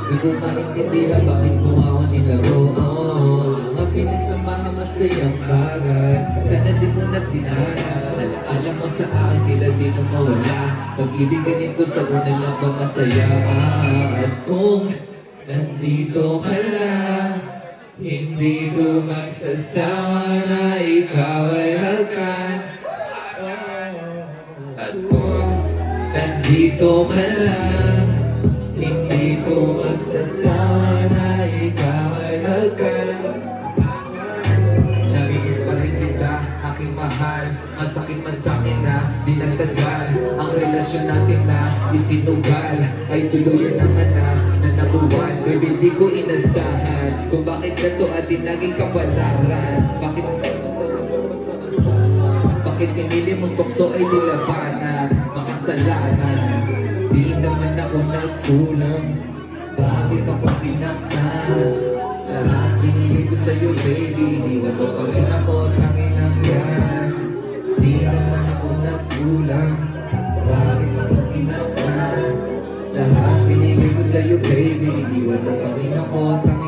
Di ko maintindihan bakit mo ako nilaro. Mga pinasamahan masayang bagay, sana di mo na sinara. Alaala mo sa akin tila di na mawala. Pag-ibig ganito sa una lang ba masaya? At kung nandito ka lang, hindi ko magsasawa na ikaw ay hagkan. At kung nandito ka lang, hindi ko magsasawa na ikaw ay hagkan. Namiss pa rin kita, aking mahal. Masakit man sa'kin na di nagtagal. Ang relasyon natin na isinugal ay tuluyan naman na nabuwal. Baby, di ko inasahan kung bakit na to atin naging kapalaran. Bakit bakit pinili mong tukso ay nilabanan? Makasalanan, di naman ako nagkulang. Bakit ako sinaktan? Lahat binigay ko sa'yo baby, di ba to pa rin ako tanginang yan? Di naman ako nagkulang. Bakit ako sinaktan? Lahat binigay ko sa'yo baby, di ba to pa rin ako tanginang yan?